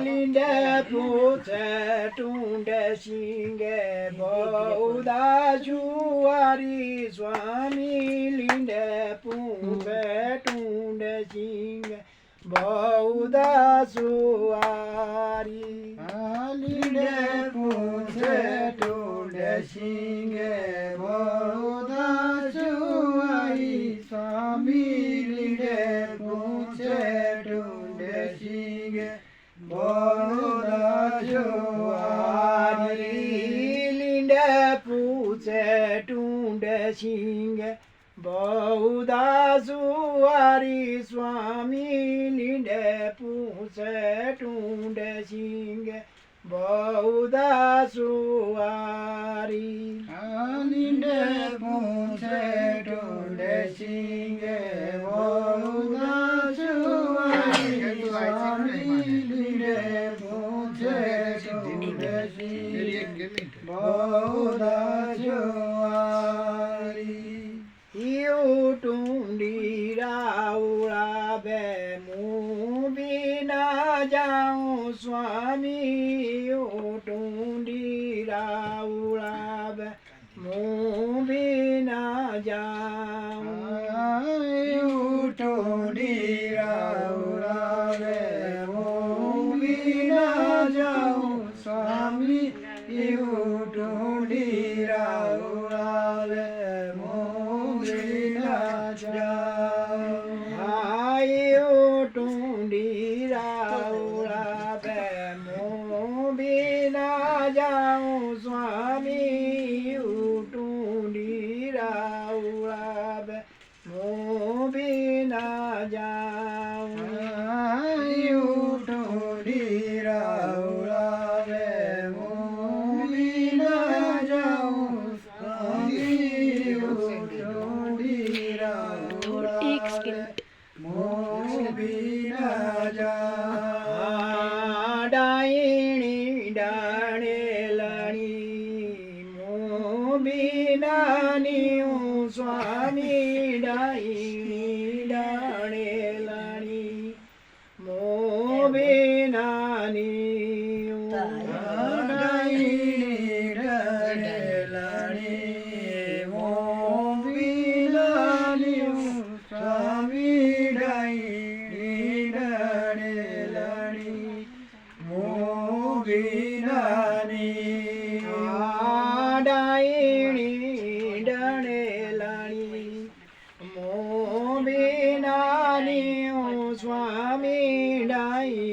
Linde pute tunde singe bauda juari swami linde pute tunde singe bauda suari linde pute tunde singe bauda juari swami linde pute tunde singe bauda juari linde pute tunde singe bauda juari swami linde pute tunde singe bauda juari linde pute tunde singe bauda juari swami linde pute tunde singe bauda juari Iu tundira ura be mubina jau swami Iu tundira ura be mubina jau Iu tundira ura be mubina jau swami Iu tundira ura be Ayu tundira ura be mubina jau swami Ayu tundira ura be mubina jau Ayu tundira ura be mubina jau swami Mobina ja daini dane lani mobina ni swami daini dane lani mobina ni daini dane lani mobina ni swami Moginani Daini Danelani Moginani Swami Daini